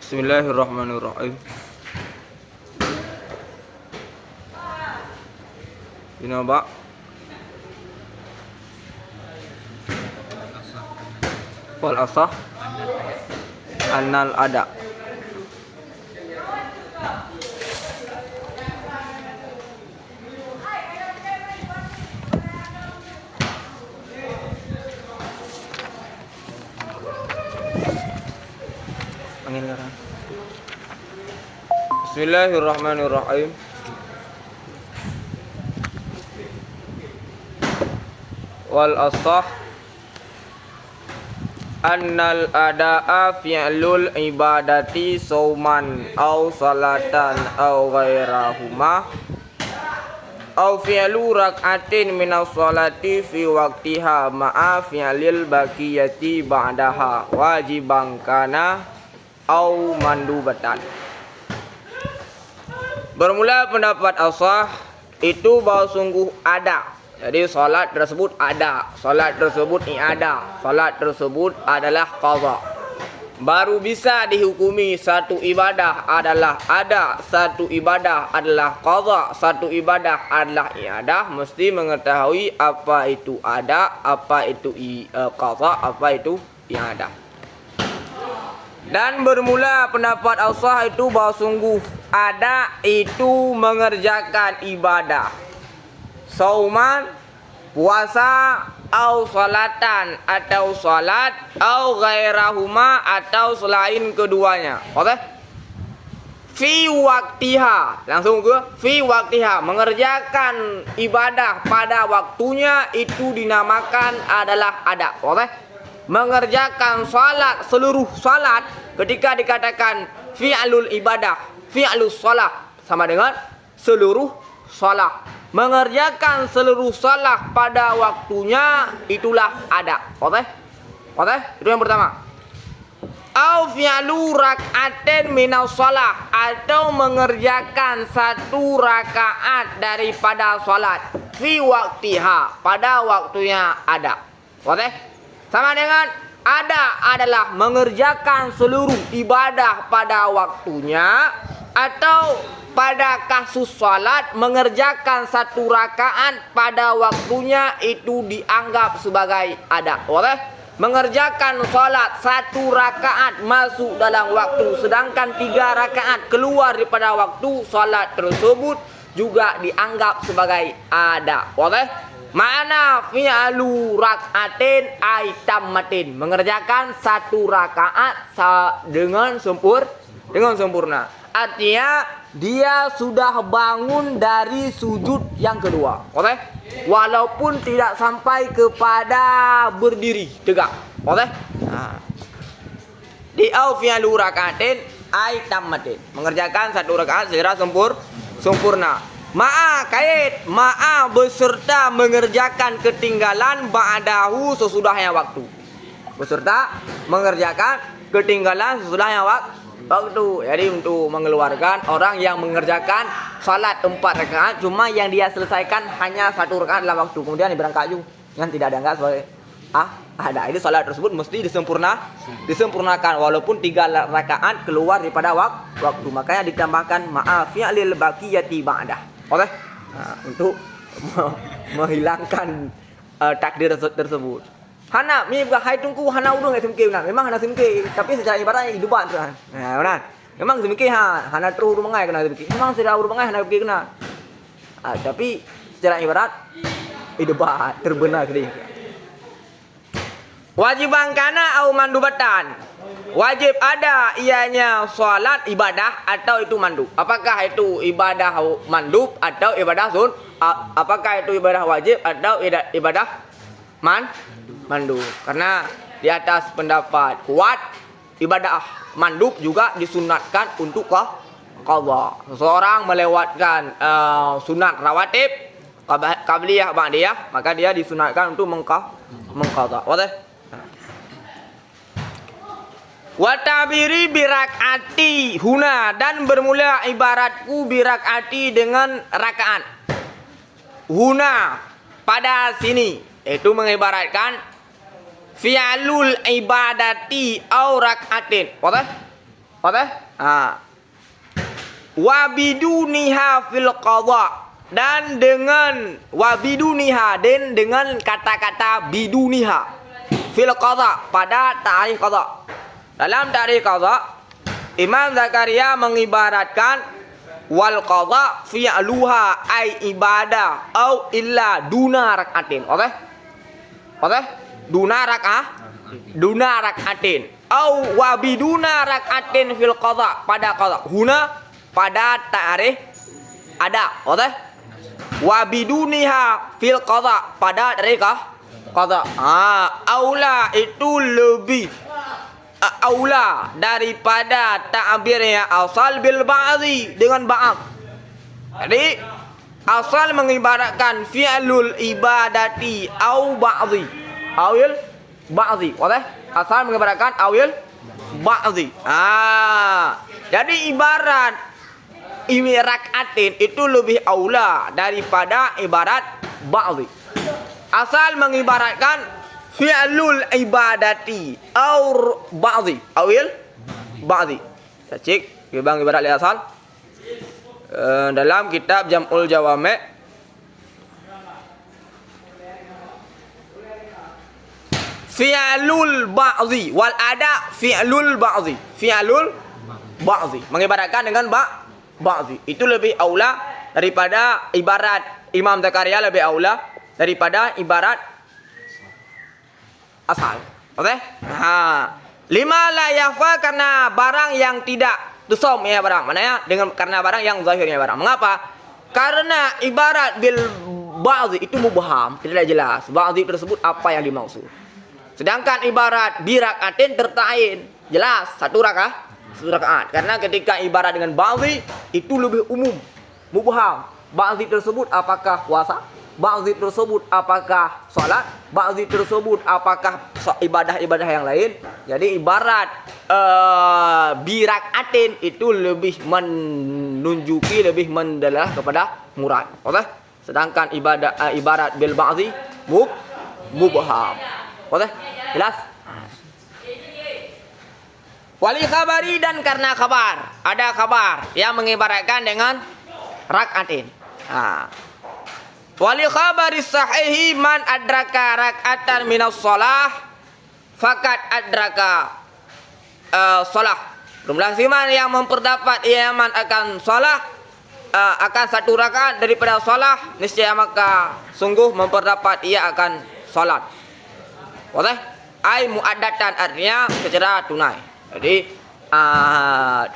Bismillahirrahmanirrahim. Ini apa? Wal asah annal ada. Angin sekarang. Bismillahirrahmanirrahim. Wal asah annal ada'a fi'lul ibadati sauman au salatan au ghairahuma au fi'lu rak'atin minas salati fi waqtiha ma'a fi'lil baqiyati ba'daha wajiban kana au mandubatan. Bermula pendapat asah itu bahwa sungguh ada. Jadi salat tersebut ada, salat tersebut ada, salat tersebut adalah qadha. Baru bisa dihukumi satu ibadah adalah ada, satu ibadah adalah qadha, satu ibadah adalah iadah, mesti mengetahui apa itu ada, apa itu qadha, apa itu iadah. Dan bermula pendapat asah itu bahwa sungguh ada itu mengerjakan ibadah sauman, puasa, au salatan, atau salat, au ghairahuma, atau selain keduanya. Oke? Fi waktiha, langsung ke fi waktiha, mengerjakan ibadah pada waktunya itu dinamakan adalah ada. Oke? Mengerjakan salat, seluruh salat, ketika dikatakan fi'lul ibadah, fi'lus salat, sama dengan seluruh salat. Mengerjakan seluruh salat pada waktunya itulah ada. Oke? Oke? Itu yang pertama. Au fi'lu rak'atin minas salat, atau mengerjakan satu rakaat daripada salat fi waktiha, pada waktunya ada. Oke? Sama dengan ada adalah mengerjakan seluruh ibadah pada waktunya, atau pada kasus salat mengerjakan satu rakaat pada waktunya itu dianggap sebagai ada. Boleh? Mengerjakan salat satu rakaat masuk dalam waktu, sedangkan 3 rakaat keluar daripada waktu, salat tersebut juga dianggap sebagai ada. Boleh? Ma'ana fi'lu rak'atin ay tammatin, mengerjakan satu rakaat dengan sempurna. Artinya dia sudah bangun dari sujud yang kedua. Oke? Walaupun tidak sampai kepada berdiri tegak. Oke? Nah. Di au fi'lu rak'atin ay tammatin, mengerjakan satu rakaat secara sempurna. Ma'a kait, ma'a beserta mengerjakan ketinggalan ba'dahu sesudahnya waktu. Beserta mengerjakan ketinggalan sesudahnya waktu. Jadi untuk mengeluarkan orang yang mengerjakan salat 4 rakaat, cuma yang dia selesaikan hanya 1 rakaat dalam waktu, kemudian diberangkat yang tidak dianggap sebagai ada. Ini salat tersebut mesti disempurnakan walaupun 3 rakaat keluar daripada waktu. Makanya ditambahkan ma'a fi'lil baqiyati ba'dah. Oke? Nah, untuk menghilangkan takdir tersebut. Hana mi hai tungku hana udung SMK benar. Memang hana SMK, tapi secara ibaratnya hidupan tu. Nah, benar. Memang SMK hana terus urut mengai kena SMK. Memang secara urut mengai hana SMK kena. Tapi secara ibarat hidupan terbenar sedih. Wajiban kana au mandubatan. Wajib ada ianya salat ibadah atau itu mandub. Apakah itu ibadah mandub atau ibadah sun? Apakah itu ibadah wajib atau ibadah mandub? Karena di atas pendapat kuat, ibadah mandub juga disunatkan untuk qadha. Seseorang melewatkan sunat rawatib, qabliyah, ba'diyah, maka dia disunatkan untuk mengqadha. Boleh? Wa tabiri birak'ati huna, dan bermula ibaratku birak'ati dengan rakaat. Huna pada sini itu mengibaratkan fi'lul ibadati au rak'atin. Boleh? Okey? Wa biduniha fil qadha, dan dengan wa biduniha, dan dengan kata-kata biduniha fil qadha, pada tarikh qadha. Dalam tarikh qadha, Imam Zakaria mengibaratkan wal qadha fi'luha ay ibadah au illa duna rak'atin. Okey? Okey? Duna rak'atin au wa biduna rak'atin fil qadha, pada qadha. Huna pada tarikh ada. Okey? Wa biduniha fil qadha, pada tarikh qadha. Aula itu lebih aula daripada ta'birnya asal bil ba'dhi, dengan ba'd. Jadi asal mengibaratkan fi'lul ibadati au ba'dhi, awil ba'dhi. Boleh? Asal mengibaratkan awil ba'dhi. Jadi ibarat rak'atin itu lebih aula daripada ibarat ba'dhi. Asal mengibaratkan fi'lul ibadati au ba'dhi, awil ba'dhi. Kita cek bang ibarat li asal dalam kitab Jam'ul Jawami'. Fi'lul ba'dhi wal ada fi'lul ba'dhi, fi'lul ba'dhi mengibaratkan dengan ba'dhi itu lebih aula daripada ibarat Imam Zakaria, lebih aula daripada ibarat asal. Okey? Lima la yafa, karena barang yang tidak tusam ya barang. Maknanya dengan karena barang yang zahirnya barang. Mengapa? Karena ibarat bil ba'dhi itu mubham, tidak jelas ba'dhi tersebut apa yang dimaksud. Sedangkan ibarat bi rak'atin tertain, jelas satu rakaat. Karena ketika ibarat dengan ba'dhi itu lebih umum, mubham. Ba'dhi tersebut apakah puasa? Ba'dhi tersebut apakah salat? Ba'dhi tersebut apakah ibadah-ibadah yang lain? Jadi ibarat birak'atin itu lebih menunjuki, lebih mendalah kepada murad. Okey? Sedangkan ibarat bil ba'dhi mubham. Okey? Jelas? Wali khabari, dan karena kabar. Ada kabar yang mengibaratkan dengan rak'atin. Wali khabari sahihi man adraka rak'atan minas shalah fakat adraka shalah. Jumlah siman yang memperdapat iman akan shalah, akan satu rakaat daripada shalah, niscaya maka sungguh memperdapat ia akan salat. Boleh? Ai muaddatan, artinya secara tunai. Jadi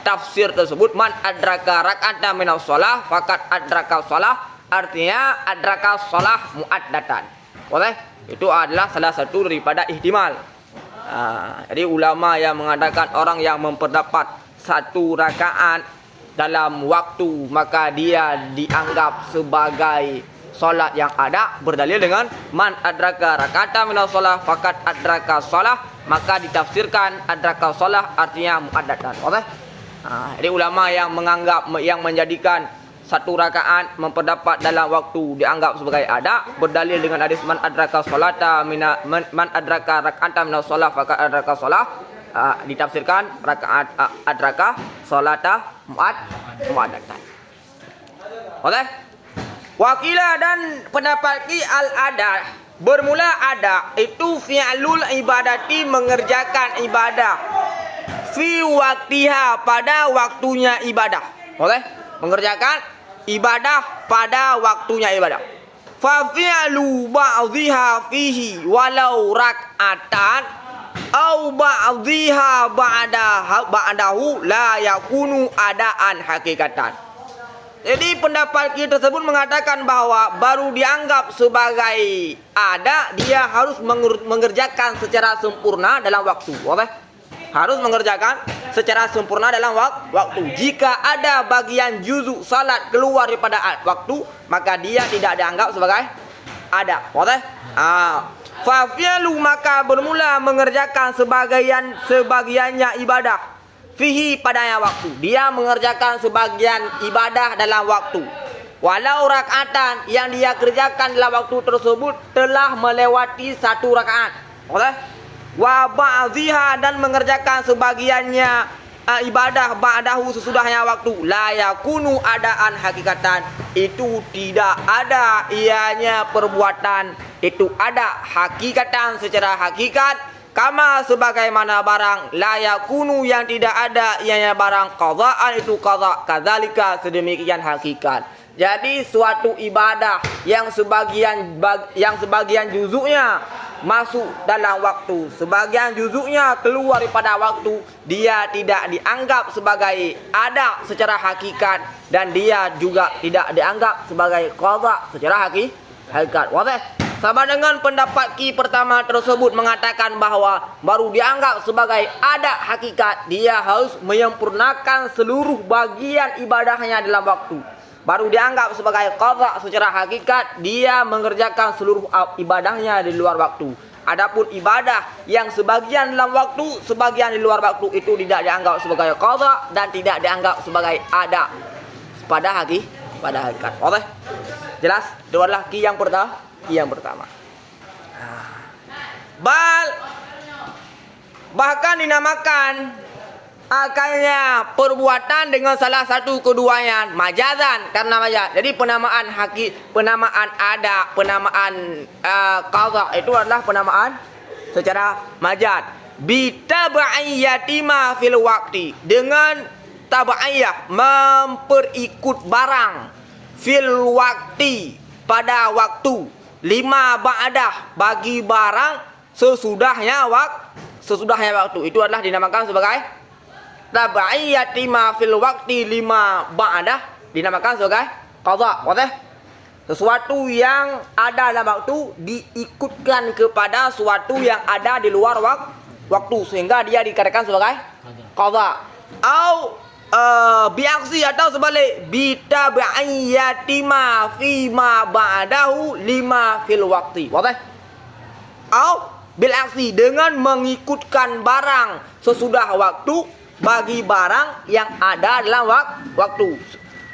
tafsir tersebut man adraka rak'atan minas shalah fakat adraka shalah, artinya adraka shalah muaddatan. Boleh? Itu adalah salah satu daripada ihtimal. Jadi ulama yang mengatakan orang yang memperdapat satu rakaat dalam waktu, maka dia dianggap sebagai solat yang ada, berdalil dengan man adraka rak'atan minas shalah fakat adraka shalah, maka ditafsirkan adraka shalah artinya muaddatan. Boleh? Jadi ulama yang menganggap, yang menjadikan satu rakaat memperdapat dalam waktu dianggap sebagai ada, berdalil dengan hadis man adraka sholata man adraka rak'atan minas shalah fakat adraka shalah, ditafsirkan rakaat adraka sholata muaddatan. Boleh? Wakila, dan pendapat ki al-ada, bermula ada itu fi'lul ibadati, mengerjakan ibadah, fi waktiha, pada waktunya ibadah. Boleh? Mengerjakan ibadah pada waktunya ibadah. Fa fi'lu ba'dhiha fihi walau rak'atan au ba'dhiha ba'dahu la yakunu adaan hakikatan. Jadi pendapat kita tersebut mengatakan bahwa baru dianggap sebagai ada, dia harus mengerjakan secara sempurna dalam waktu. Boleh? Harus mengerjakan secara sempurna dalam waktu. Jika ada bagian juzuk salat keluar daripada waktu, maka dia tidak dianggap sebagai ada. Boleh? Fafialu, maka bermula mengerjakan sebagiannya ibadah. Fihi, padanya waktu. Dia mengerjakan sebagian ibadah dalam waktu. Walau rak'atan, yang dia kerjakan dalam waktu tersebut telah melewati satu rakaat. Boleh? Wa ba'dhiha, dan mengerjakan sebagiannya ibadah ba'dahu sesudahnya waktu la yakunu adaan hakikatan, itu tidak ada ianya perbuatan, itu ada hakikatan secara hakikat, kama sebagaimana barang la yakunu yang tidak ada ianya barang qadaan, itu qada, kadzalika sedemikian hakikat. Jadi suatu ibadah yang sebagian juzuknya masuk dalam waktu, sebagian juzuknya keluar daripada waktu, dia tidak dianggap sebagai ada secara hakikat, dan dia juga tidak dianggap sebagai qada secara hakikat. Wadah? Sama dengan pendapat Ki pertama tersebut mengatakan bahwa baru dianggap sebagai ada hakikat, dia harus menyempurnakan seluruh bagian ibadahnya dalam waktu. Baru dianggap sebagai qada secara hakikat, dia mengerjakan seluruh ibadahnya di luar waktu. Adapun ibadah yang sebagian dalam waktu, sebagian di luar waktu, itu tidak dianggap sebagai qada dan tidak dianggap sebagai ada pada hakikat. Oke? Jelas? Itu adalah ki yang pertama. Bahkan dinamakan akalnya perbuatan dengan salah satu keduanya majazan, karena majaz. Jadi penamaan ada, penamaan qadha itu adalah penamaan secara majaz. Bitab'iyati ma fil waqti, dengan tabaiyah memperikut barang fil waqti pada waktu, lima ba'dah bagi barang sesudahnya waktu, itu adalah dinamakan sebagai tabaiyati ma fil waqti lima ba'dah, dinamakan sebagai qadha. Wadah? Sesuatu yang ada dalam waktu diikutkan kepada sesuatu yang ada di luar waktu, sehingga dia dikatakan sebagai qadha. Au biaksi, atau sebalik, bitabaiyati ma fi ma ba'dahu lima fil waqti. Wadah? Au bil aksi, dengan mengikutkan barang sesudah waktu bagi barang yang ada dalam waktu.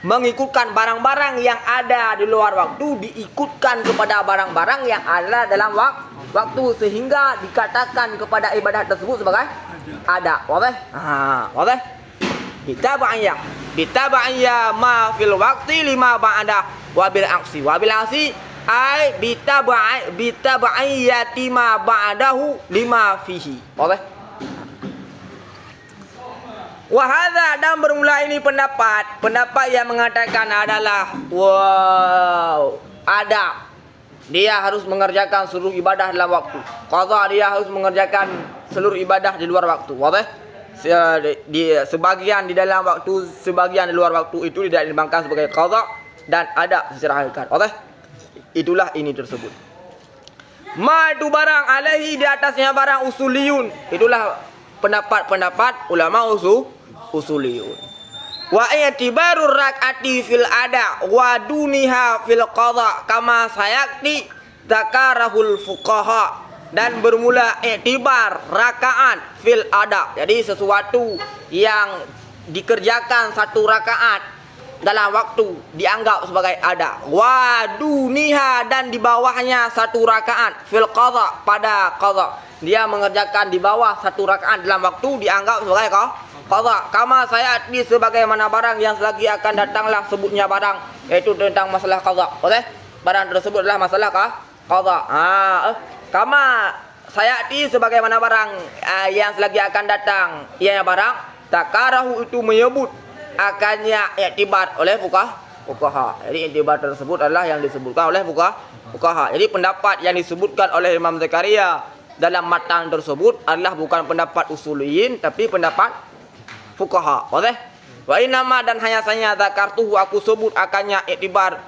Mengikutkan barang-barang yang ada di luar waktu diikutkan kepada barang-barang yang ada dalam waktu, sehingga dikatakan kepada ibadah tersebut sebagai ada. Wadah? Wadah? Bitaba'iyah ma fil waqti lima ba'da wabil aksi. Wabil aksi ay bitaba'iyati ma ba'dahu lima fihi. Wadah? Wahada, dan bermula ini pendapat yang mengatakan adalah ada, dia harus mengerjakan seluruh ibadah dalam waktu. Qadha, dia harus mengerjakan seluruh ibadah di luar waktu. Wadah? Sebagian di dalam waktu, sebagian di luar waktu, itu tidak dinamakan sebagai qadha dan ada secara hakikat. Wadah? Itulah ini tersebut. Ma itu barang, alaihi di atasnya barang, usuliyun. Itulah pendapat ulama usuliyun. Wa i'tibarur rak'ati fil ada wa duniha fil qadha kama sayakti dzakarahul fuqaha, dan bermula i'tibar rakaat fil ada, jadi sesuatu yang dikerjakan satu rakaat dalam waktu dianggap sebagai ada. Wa duniha, dan di bawahnya satu rakaat fil qadha pada qadha, dia mengerjakan di bawah satu rakaat dalam waktu dianggap sebagai qadha. Kama saya di sebagaimana barang yang selagi akan datanglah sebutnya barang, yaitu tentang masalah qadha. Boleh? Barang tersebut adalah masalah qadha. Kama saya di sebagaimana barang yang selagi akan datang, ianya barang takarahu, itu menyebut akannya i'tibar oleh fuqaha. Jadi i'tibar tersebut adalah yang disebutkan oleh fuqaha. Jadi pendapat yang disebutkan oleh Imam Zakaria dalam matan tersebut adalah bukan pendapat usuliyin, tapi pendapat fuqaha. Boleh? Wa inama, dan hanya saja zakartuhu, aku sebut akannya i'tibar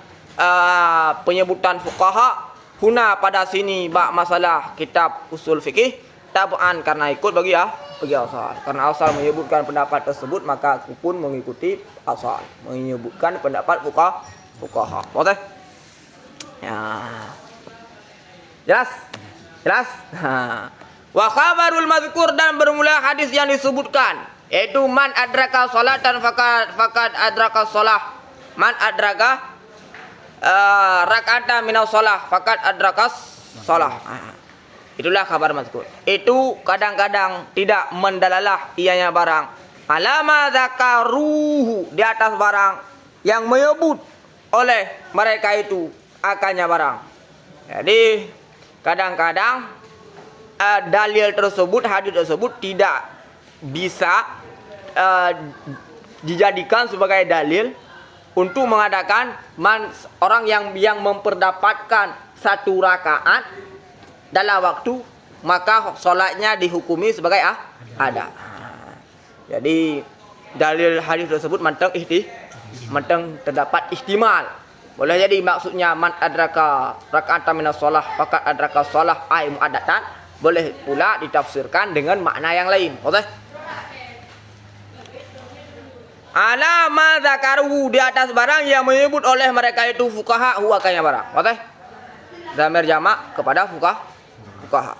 penyebutan fuqaha huna pada sini bab masalah kitab usul fikih tab'an, karena ikut bagi asal. Karena asal menyebutkan pendapat tersebut, maka aku pun mengikuti asal menyebutkan pendapat fuqaha. Boleh? Ya. Jelas? Wa khabarul mazkur, dan bermula hadis yang disebutkan, yaitu man adraka salatan faqad adraka shalah. Man adraka rak'atan minas shalah faqad adraka shalah. Itulah kabar mazkur. Itu kadang-kadang tidak mendalalah ianya barang. Alama zakaruhu, di atas barang yang menyebut oleh mereka itu akannya barang. Jadi kadang-kadang dalil tersebut, hadis tersebut tidak bisa dijadikan sebagai dalil untuk mengadakan orang yang memperdapatkan satu rakaat dalam waktu, maka sholatnya dihukumi sebagai ada. Jadi dalil hadis tersebut mentang terdapat ihtimal. Boleh jadi maksudnya man adraka raka'atan minas shalah faqad adraka shalah ay muaddatan. Boleh pula ditafsirkan dengan makna yang lain. Oke? Ala ma zakaru, di atas barang yang menyebut oleh mereka itu fuqaha huwa kanya barang. Oke? Dhamir jamak kepada fuqaha.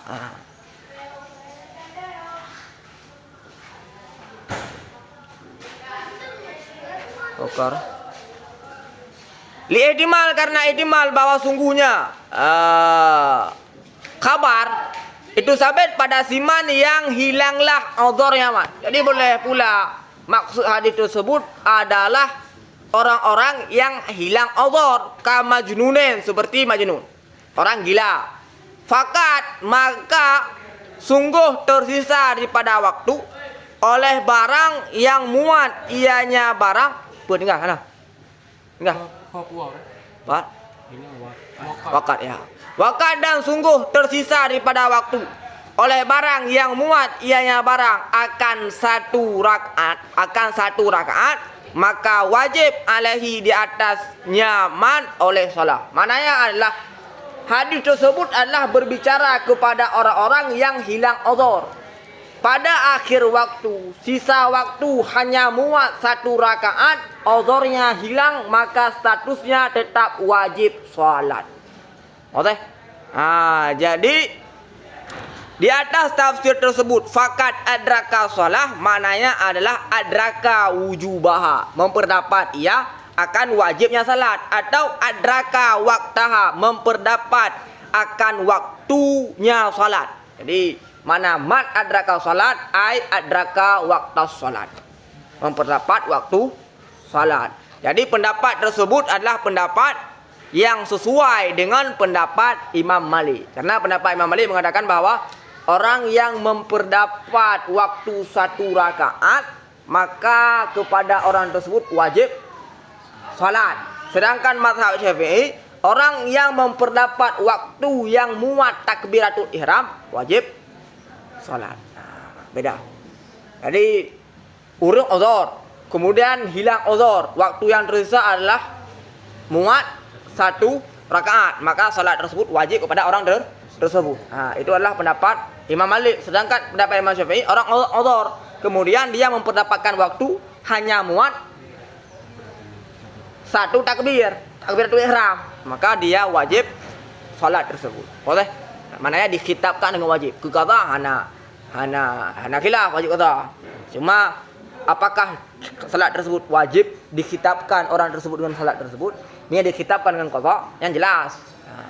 Okar. Li ihtimal, karena ihtimal bahwa sungguhnya kabar itu sabit pada siman yang hilanglah udhurnya, man. Jadi boleh pula maksud hadis tersebut adalah orang-orang yang hilang udhur, kama majnunin, seperti majnun, orang gila. Fakat maka sungguh tersisa daripada waktu oleh barang yang muat ianya barang. Enggak, mana? Enggak. What? Wakat ya. Wakat dan sungguh tersisa daripada waktu oleh barang yang muat ianya barang akan satu rakaat, maka wajib alaihi, di atasnya man oleh salah. Maknanya adalah hadis tersebut adalah berbicara kepada orang-orang yang hilang udhur. Pada akhir waktu, sisa waktu hanya muat satu rakaat, udhurnya hilang, maka statusnya tetap wajib sholat. Oke? Jadi di atas tafsir tersebut fakat adraka sholah, maknanya adalah adraka wujubaha, memperdapat ia akan wajibnya salat, atau adraka waktaha, memperdapat akan waktunya salat. Jadi mana mat adraka salat ay adraka waktu salat, memperdapat waktu salat. Jadi pendapat tersebut adalah pendapat yang sesuai dengan pendapat Imam Malik. Karena pendapat Imam Malik mengatakan bahwa orang yang memperdapat waktu satu rakaat, maka kepada orang tersebut wajib salat. Sedangkan mazhab Syafi'i, orang yang memperdapat waktu yang muat takbiratul ihram wajib salat. Beda. Jadi urung udhur, kemudian hilang udhur, waktu yang tersisa adalah muat satu rakaat, maka salat tersebut wajib kepada orang tersebut. Itu adalah pendapat Imam Malik. Sedangkan pendapat Imam Syafi'i, orang udhur kemudian dia memperdapatkan waktu hanya muat satu takbiratul ihram, maka dia wajib salat tersebut. Boleh? Maknanya dikitabkan dengan wajib. Ke qada hana khilaf wajib qada. Cuma apakah salat tersebut wajib dikitabkan orang tersebut dengan salat tersebut? Ini dikitabkan dengan qada yang jelas.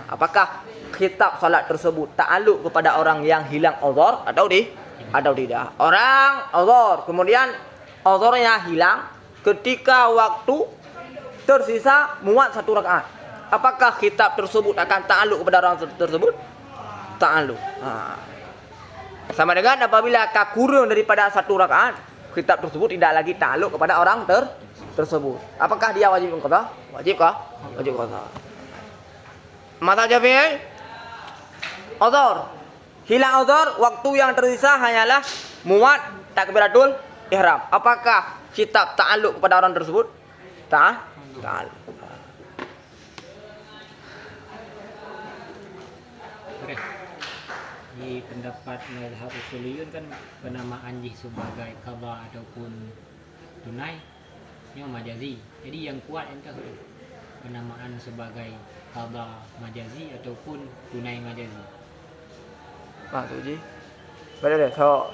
Apakah kitab salat tersebut ta'alluq kepada orang yang hilang udhur atau tidak? Orang udhur kemudian udhurnya hilang ketika waktu tersisa muat satu rakaat. Apakah kitab tersebut akan ta'alluq kepada orang tersebut? Ta'alluq. Sama dengan apabila kurang daripada satu rakaat, kitab tersebut tidak lagi ta'alluq kepada orang tersebut. Apakah dia wajib qada? Wajibkah? Wajib qada. Mazhab Syafi'i, udhur, hilang udhur, waktu yang tersisa hanyalah muat takbiratul ihram. Apakah kitab ta'alluq kepada orang tersebut? Ta'alluq. Di pendapat mazhab usuliyun kan penamaan jih sebagai qada ataupun tunai ini majazi. Jadi yang kuat entah penamaan sebagai qada majazi ataupun tunai majazi. Tu je. Boleh so.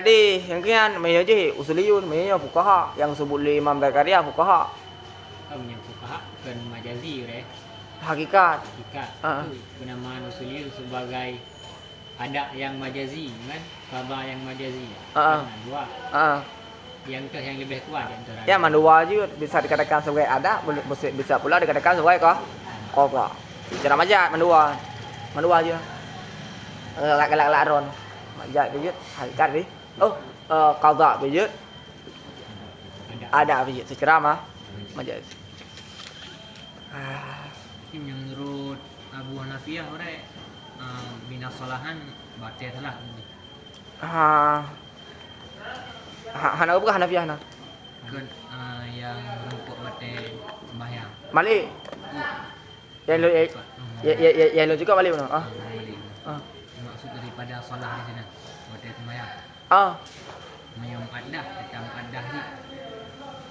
Di yang kian mai je usuliyun, mai fuqaha yang sebut Imam Zakaria fuqaha. Kamu yang fuqaha kan majazi Hakikat. Itu penamaan usuliyun sebagai ada yang majazi kan, qada yang majazi. Ah. Nah, dua. Yang yang lebih kuat antara. Ya mandua juga bisa dikatakan sebagai ada, bisa pula dikatakan sebagai qada. Cara majaz mandua. Mandua aja. Lak ron. Majaz bijut, hakikat đi. Qada bijut. Ada bijut secara majaz. Ini menurut Abu Hanafiyah orang minas solahan batil lah. Hana bukan Hanafiah nah. Kan yang rumput batil sembahyang. Malik. Ya lo juga Malik mana? Maksud daripada solah di sini batil sembahyang. Mayom adah, tentang adah ni.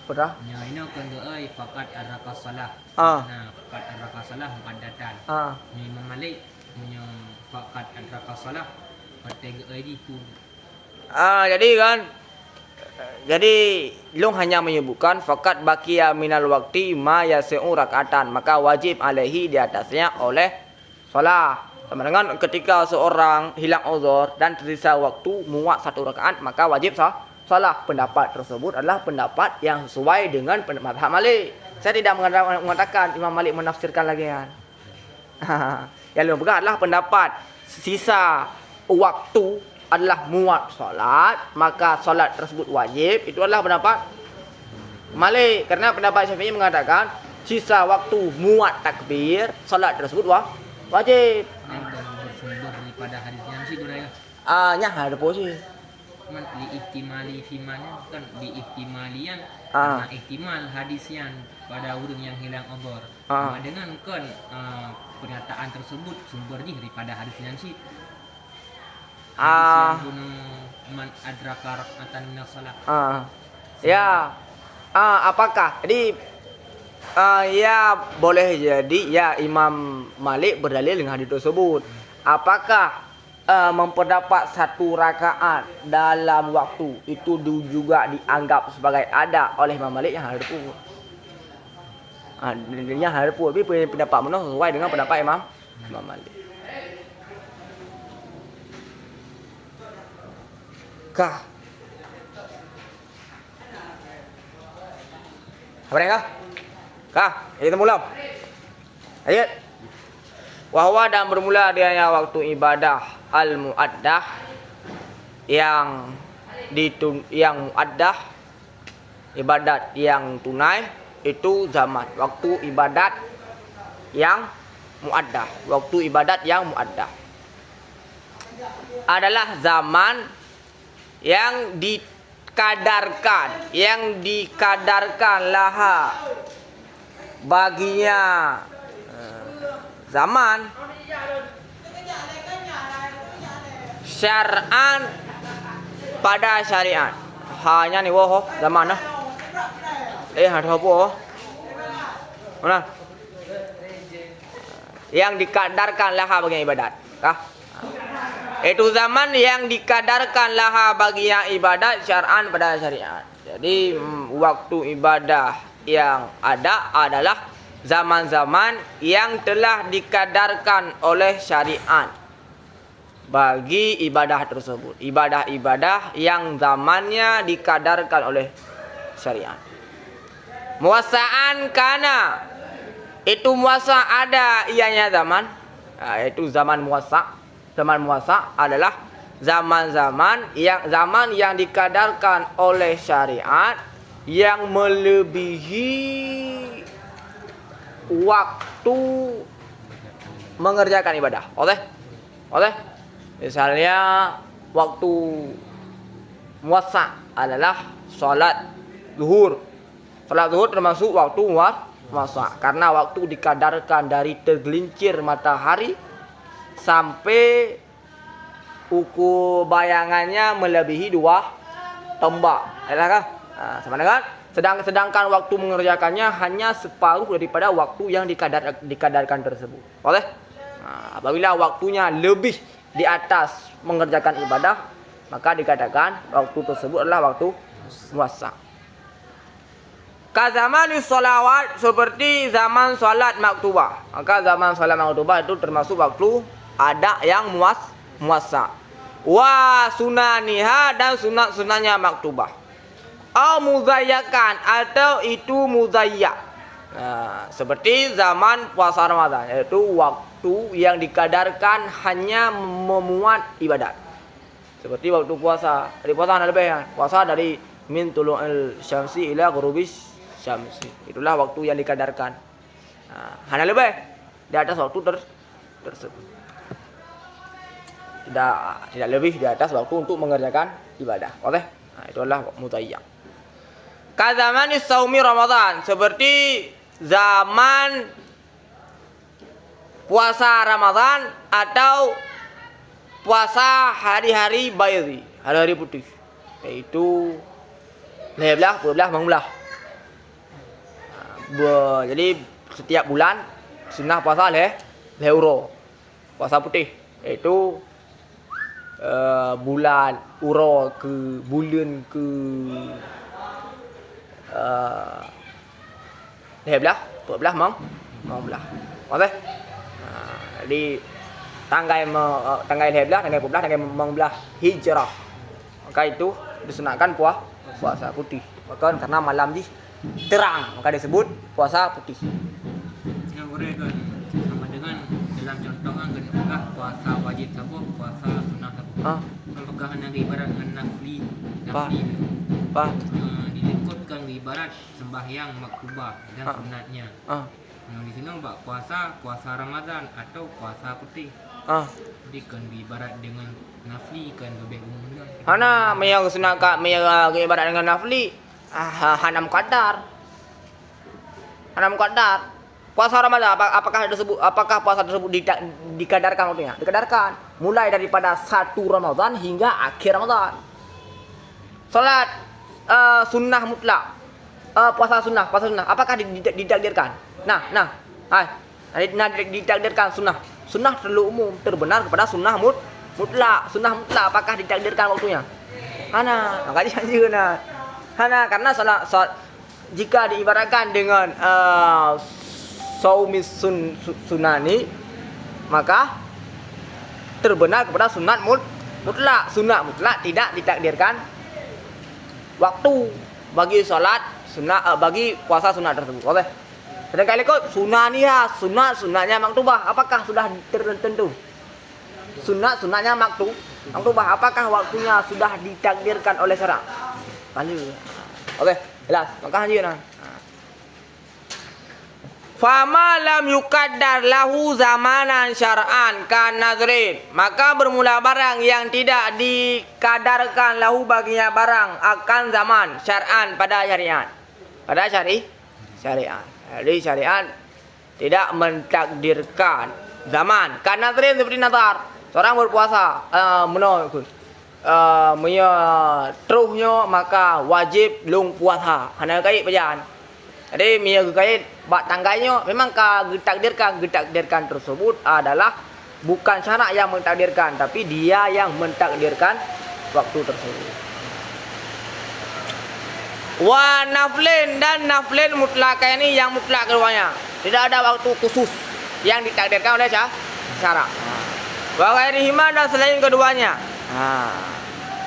Berah? Nya ini kan doai fakat araka salah. Nah, fakat araka salah muaddatan. Ni Imam Malik punya fakat araka salah batil ai tu. Jadi Long hanya menyebutkan fakat baqiya minal waqti ma yasi'u rak'atan, maka wajib alaihi di atasnya oleh salat. Sama dengan ketika seorang hilang uzur dan tersisa waktu muat 1 rakaat, maka wajib salat. Pendapat tersebut adalah pendapat yang sesuai dengan mazhab Malik. Saya tidak mengatakan Imam Malik menafsirkan lagi kan. Yang Long pegang adalah pendapat sisa waktu adalah muat solat, maka solat tersebut wajib. Itu adalah pendapat Malik. Karena pendapat Syafi'i mengatakan sisa waktu muat takbir, solat tersebut wajib. Bersumber daripada hadis yang si duraya. Nya ada posisi. Man li ihtimali fimanya kan di ihtimalian karena ihtimal hadisian pada orang yang hilang uzur. Dengan kan pernyataan tersebut sumbernya daripada hadis yang si man adraka rak'atan min shalah. Ya. Apakah? Jadi ya boleh jadi ya Imam Malik berdalil dengan hadis tersebut. Apakah memperdapat 1 rakaat dalam waktu itu juga dianggap sebagai ada oleh Imam Malik yang hal itu? Yang hal itu tapi pendapat mana sesuai dengan pendapat Imam Malik. Kah? Apa nih kah? Itu mulai. Ayat. Wahwa dan bermula adanya waktu ibadah al-muaddah yang muaddah, ibadat yang tunai itu zaman waktu ibadat yang muaddah. Waktu ibadat yang muaddah adalah zaman yang dikadarkan laha baginya zaman syar'an pada syariat. Hanya ni woh zaman nah. Ada apa? Mana? Yang dikadarkan laha baginya ibadat. Itu zaman yang dikadarkan laha baginya ibadat syar'an pada syariat. Jadi waktu ibadah yang ada adalah zaman-zaman yang telah dikadarkan oleh syariat bagi ibadah tersebut. Ibadah-ibadah yang zamannya dikadarkan oleh syariat. Muasa'an kana, itu muasa ada ianya zaman. Itu zaman muasa. Zaman muasa adalah zaman yang dikadarkan oleh syariat yang melebihi waktu mengerjakan ibadah. Oleh misalnya waktu muasa adalah salat zuhur. Salat zuhur termasuk waktu muasa karena waktu dikadarkan dari tergelincir matahari sampai ukur bayangannya melebihi 2 tombak. Sama dengan sedangkan waktu mengerjakannya hanya separuh daripada waktu yang dikadarkan tersebut. Boleh? Apabila waktunya lebih di atas mengerjakan ibadah, maka dikatakan waktu tersebut adalah waktu puasa. Kazamani sholawat, seperti zaman salat maktubah. Maka zaman salat maktubah itu termasuk waktu ada yang puasa. Wa sunaniha dan sunat-sunatnya maktubah. Au muzayyakan atau itu muzayyak. Nah, seperti zaman puasa Ramadan, yaitu waktu yang dikadarkan hanya memuat ibadat. Seperti waktu puasa. Dari puasa ada lebih kan? Puasa dari min tulu'il syamsi ila ghurubis syamsi. Itulah waktu yang dikadarkan. Nah, hanya lebih di atas waktu tersebut. Tidak lebih di atas waktu untuk mengerjakan ibadah. Boleh? Nah, itu adalah mutayyak. Kazamani saumi Ramadan, seperti zaman puasa Ramadan atau puasa hari-hari bayri, hari-hari putih, yaitu 12 mengulah. Jadi setiap bulan sunnah puasa uro, puasa putih, yaitu bulan uro ke bulan ke 12 mengulah. Okey. Jadi tanggal 12, tanggal 14, tanggal mengulah hijrah. Maka itu disunatkan puasa putih. Maka karena malam terang, maka disebut puasa putih. Yang boleh kan sama dengan dalam contoh kan apakah puasa wajib sabuk, puasa sunnah sabuk. Apakah hanya ibarat dengan nafli dilingkutkan ibarat sembahyang maktubah dan sunatnya. Nah, di sini mbak puasa Ramadan atau puasa putih. Jadi kan ibarat dengan nafli kan lebih umum. Hana yang sunat ibarat dengan nafli hanam qadar. Puasa Ramadan apakah puasa tersebut dikadarkan waktunya? Dikadarkan mulai daripada 1 Ramadan hingga akhir Ramadan. Salat sunnah mutlak. Puasa sunnah apakah ditakdirkan? Ditakdirkan sunnah terlalu umum, terbenar kepada sunnah mutlak. Sunnah mutlak apakah ditakdirkan waktunya? Karena salat jika diibaratkan dengan saumis sunani, maka terbenar kepada sunat mutlak. Sunat mutlak tidak ditakdirkan waktu bagi salat sunat, bagi puasa sunat tersebut. Boleh. Sedangkan ikut sunatnya maktubah, apakah sudah tertentu? Sunatnya maktubah, apakah waktunya sudah ditakdirkan oleh syarak? Oke, jelas. Maka hajian. Fama lam yuqaddar lahu zamanan syar'an kan nadrin, maka bermula barang yang tidak dikadarkan lahu baginya barang akan zaman syar'an pada syariat. Jadi syariat tidak mentakdirkan zaman kan nadrin seperti nazar. Seorang berpuasa terusnya maka wajib lung puasa. Hana kait pejalan. Jadi kait bak tangganya memang ditakdirkan tersebut adalah bukan syarak yang mentakdirkan, tapi dia yang mentakdirkan waktu tersebut. Wa naflin dan naflin mutlak ini yang mutlak keduanya. Tidak ada waktu khusus yang ditakdirkan oleh syarak. Wa ghairihima dan selain keduanya.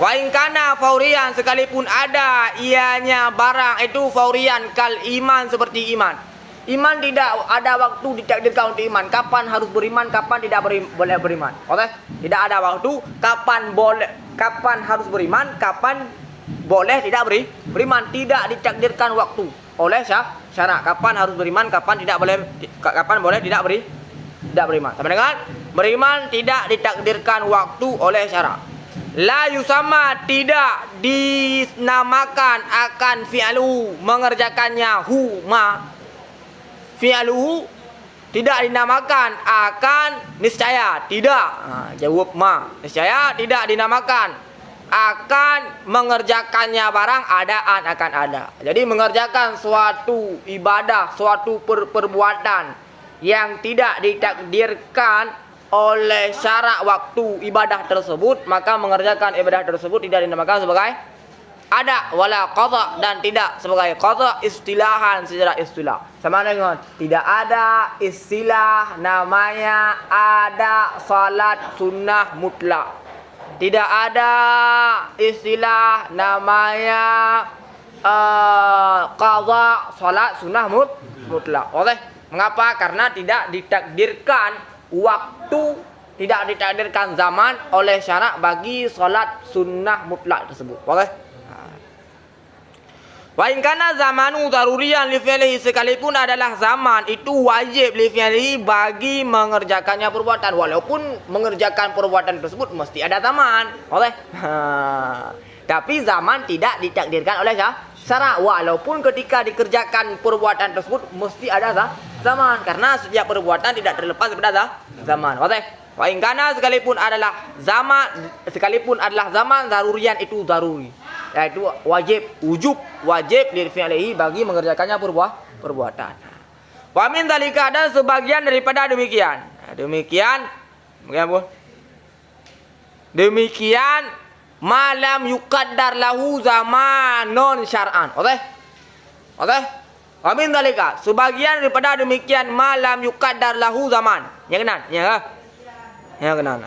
Wa in kana faurian, sekalipun ada ianya barang itu faurian kal iman, seperti iman. Iman tidak ada waktu ditakdirkan untuk iman. Kapan harus beriman, kapan tidak boleh beriman. Oke? Tidak ada waktu kapan harus beriman, kapan boleh tidak beriman. Tidak ditakdirkan waktu oleh syarak. Kapan harus beriman, kapan boleh tidak beriman. Sama dengan beriman tidak ditakdirkan waktu oleh syarak. La yusama, tidak dinamakan akan fi'alu, mengerjakannya fi'aluhu tidak dinamakan akan niscaya, tidak. Jawab niscaya tidak dinamakan akan mengerjakannya barang adaan akan ada. Jadi mengerjakan suatu ibadah, suatu perbuatan yang tidak ditakdirkan oleh syarak waktu ibadah tersebut, maka mengerjakan ibadah tersebut tidak dinamakan sebagai ada, wala qadha dan tidak sebagai qadha istilahan secara istilah. Sama dengan tidak ada istilah namanya ada salat sunnah mutlak. Tidak ada istilah namanya qadha salat sunnah mutlak. Oleh mengapa? Karena tidak ditakdirkan waktu, tidak ditakdirkan zaman oleh syarak bagi salat sunnah mutlak tersebut. Boleh? Wa in kana zamanu daruriyan li fi'lihi, sekalipun adalah zaman itu wajib li fi'lihi bagi mengerjakannya perbuatan, walaupun mengerjakan perbuatan tersebut mesti ada zaman. Boleh? Tapi zaman tidak ditakdirkan oleh syarak, walaupun ketika dikerjakan perbuatan tersebut mesti ada zaman, karena setiap perbuatan tidak terlepas daripada zaman. Boleh? Wa in kana sekalipun adalah zaman daruriyan itu daruri, yaitu wajib lil fi'lihi bagi mengerjakannya perbuatan. Wa min dzalika, dan sebagian daripada demikian. Demikian malam yuqaddar lahu zamanon syar'an. Oke? Wa min dzalika, sebagian daripada demikian malam yuqaddar lahu zaman. Yang kenan, ya. Yang kenan.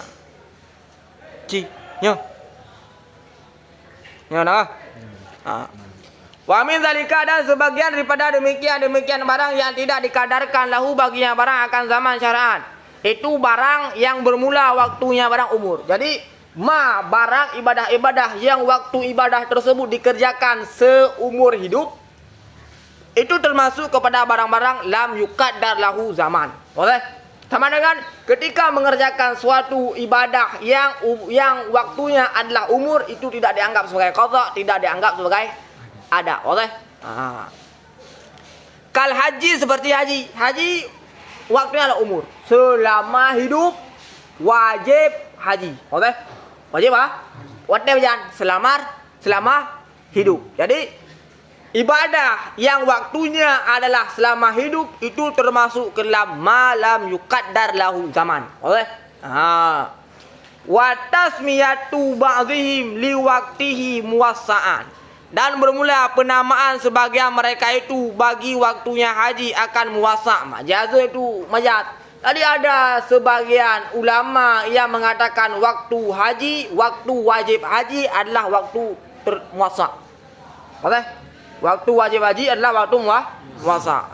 Ya nah. Wa min dzalika, dan sebagian daripada demikian barang yang tidak dikadarkan lahu baginya barang akan zaman syar'an. Itu barang yang bermula waktunya barang umur. Jadi barang ibadah-ibadah yang waktu ibadah tersebut dikerjakan seumur hidup itu termasuk kepada barang-barang lam yuqaddar lahu zaman. Boleh? Sama dengan ketika mengerjakan suatu ibadah yang waktunya adalah umur, itu tidak dianggap sebagai qadha, tidak dianggap sebagai ada. Boleh? Kal haji, seperti haji. Haji waktunya adalah umur. Selama hidup wajib haji. Boleh? Wajib apa? Wajib jangan selama hidup. Jadi ibadah yang waktunya adalah selama hidup itu termasuk ke dalam malam yuqaddar lahu zaman. Boleh? Wa tasmiyatu ba'dihim liwaqtihi muwassa'an, dan bermula penamaan sebagian mereka itu bagi waktunya haji akan muwassa'. Majaz itu majaz. Tadi ada sebagian ulama yang mengatakan waktu wajib haji adalah waktu muwassa'. Boleh? Waktu wajib haji adalah waktu muwassa'.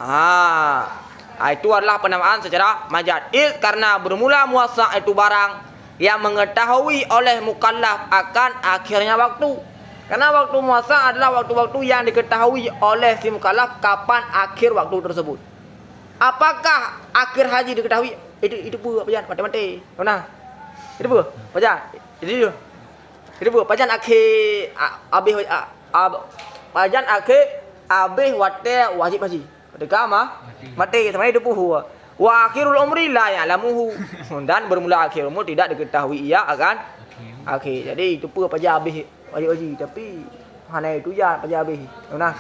Itu adalah penamaan secara majaz. Karena bermula muwassa' itu barang yang mengetahui oleh mukallaf akan akhirnya waktu. Karena waktu muwassa' adalah waktu-waktu yang diketahui oleh si mukallaf kapan akhir waktu tersebut. Apakah akhir haji diketahui? Itu apa jan? Mati-mati. Mana? Itu apa jan? Itu apa jan akhir habis pajan akhir habis wajib haji. Ketika mati sama itu puhu. Wa akhirul umri la ya'lamuhu. Dan bermula akhir umur tidak diketahui ia akan akhir. Jadi itu pun pajan habis wajib haji, tapi hanya itu jan pajan habis. Nah.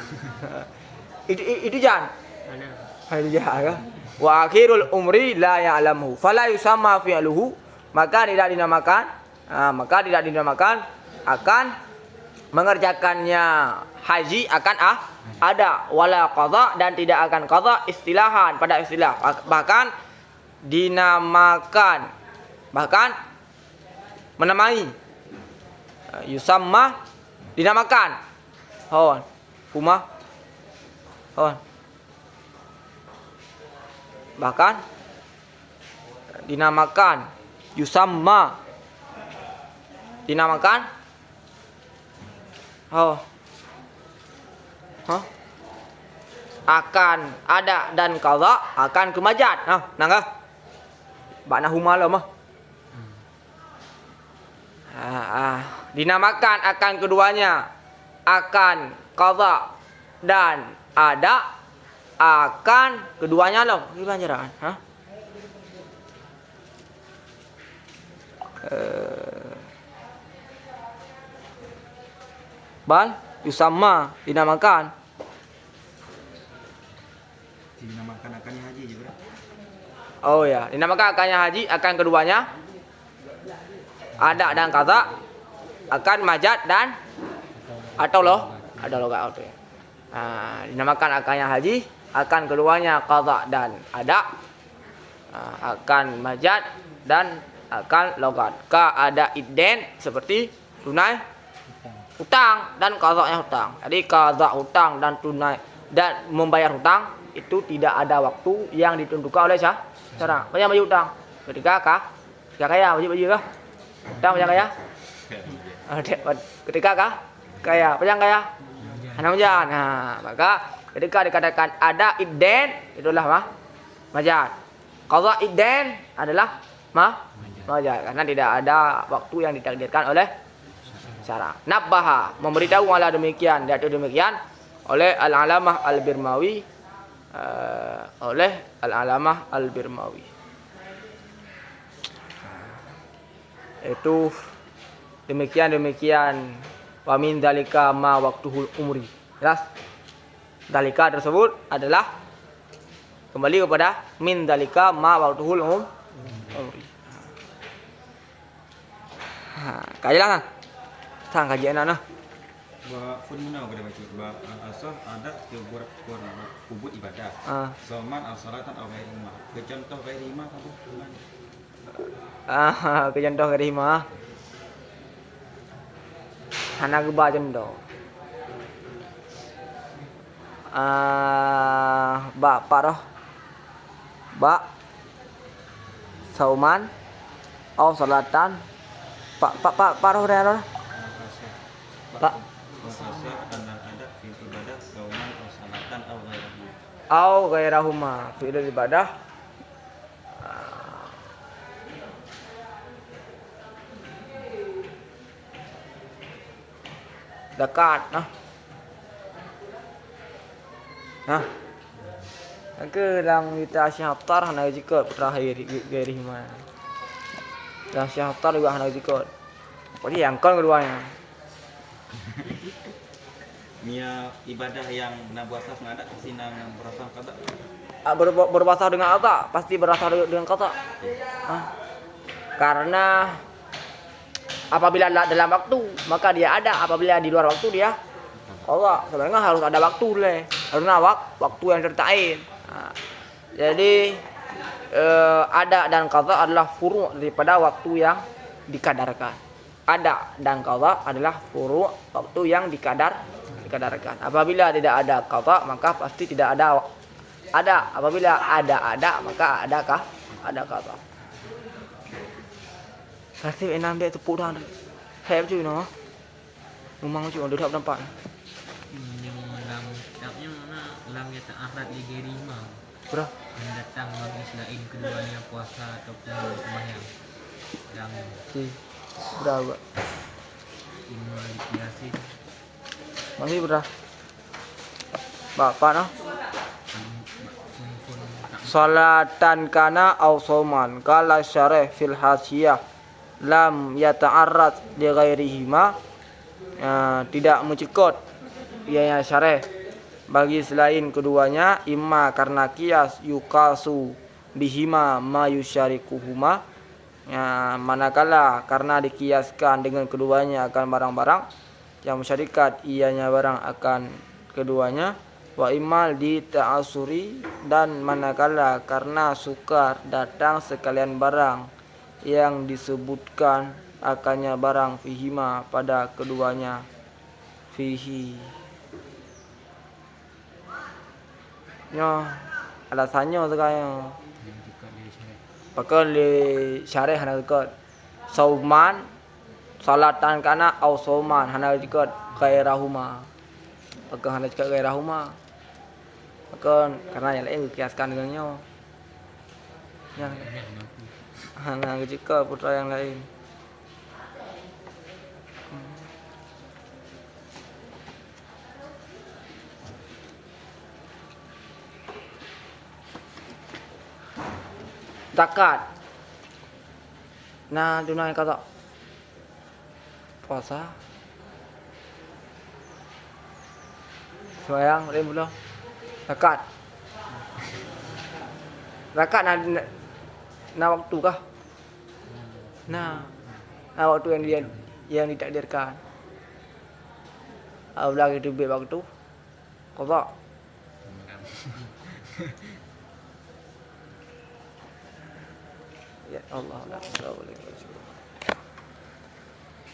itu jan. Itu jan. Wa akhirul umri la ya'lamuhu. Fala yusamma fi'luhu, maka tidak dinamakan akan mengerjakannya haji akan ada, wala qadha, dan tidak akan qadha istilahan pada istilah, bahkan menamai yusamma dinamakan bahkan dinamakan yusamma dinamakan akan ada dan qadha akan kemajat. Nangga bakna humala mah. Dinamakan akan keduanya, akan qadha dan ada akan keduanya loh. Ini pelajaran. Bal yusamma dinamakan akannya haji juga. Oh ya, dinamakan akannya haji akan keduanya ada dan qadha akan majat dan atau ada logat waktu. Dinamakan akan yang haji, akan keduanya qada dan ada, akan majad dan akan logat. Ka ada idden seperti tunai hutang dan qadanya hutang. Jadi qada hutang dan tunai dan membayar hutang itu tidak ada waktu yang ditentukan oleh syara. Macam bagi hutang. Ketika kaya wajib kah? Hutang macam kaya? Ketika kaya, macam kaya? Anak majad. Maka ketika dikatakan ada idden itulah majad. Qada idden adalah majad karena tidak ada waktu yang ditakdirkan oleh syara. Nabbaha memberitahu ala demikian, dan demikian oleh Al-Alamah Al-Birmawi, Itu demikian wa min dzalika ma waqtuhul umri. Jelas? Dalika tersebut adalah kembali kepada min dzalika ma waqtuhul umri. Kajilah kan? Sang kajian nah. Ba fununa pada baca ba asah ada buat ubud ibadah. Zaman al-salatan aw ghairihima. Ke contoh ghairihima apa? Ke contoh ghairihima. Hana geba contoh. Ba paroh. Ba sauman aw salatan. Paroh dah. Pak ada fi'il ibadah sauman aw salatan aw ghairihima. Aw ghairahuma fi'il ibadah zakat ke dalam kita syahtar hana zikr terakhir ghairihima. Dalam syahtar juga hana zikr. Jadi yang keduanya. Mia ibadah yang nabuasah ada sinang berasal kata Berbahasa dengan kata, pasti berasal dengan kata. Karena apabila dalam waktu maka dia ada, apabila di luar waktu dia Allah. Sebenarnya harus ada waktu deh, karena waktu yang tertain. Jadi ada dan qadha adalah furu' daripada waktu yang dikadarkan. Ada dan qadha adalah furu' waktu yang dikadarkan. Apabila tidak ada qadha maka pasti tidak ada ada. Apabila ada maka adakah? Ada qadha. Pasti enam dia tepuk dah. Heb cuy no. Memang cuy udah nampak. Yang lam kitabnya mana lam ya ta'arad li ghairihima. Bro, Mendatang bagi selain keduanya puasa ataupun sembahyang. Yang berapa? imma dikiasin Masih berapa? Bapak no. Salatan kana aw sauman kala syarih fil hasiyah lam yata'arrad li ghairihima, tidak mencekut ianya syarih bagi selain keduanya, imma karena kias yukasu bihima ma yusyarikuhuma, manakala karena dikiaskan dengan keduanya akan barang-barang yang mensyarikat ianya barang akan keduanya, wa imal di ta'asuri, dan manakala karena sukar datang sekalian barang yang disebutkan akannya barang fihima pada keduanya, fihi nyo alasannya sekarang pakai li syarih hana dekat sauman salatan kana au sauman hana dekat ghairahuma, pakai hana dekat ghairahuma pakai karena yang lain dikiaskan dengannya yang hana dekat putra yang lain. Zakat. Nah, tunai kata puasa. Sembahyang boleh belum? Zakat. Zakat na waktu kah? Nah waktu yang ditakdirkan. Belah itu bit waktu. Qada. Ya Allah, la hawla wala quwwata illa billah.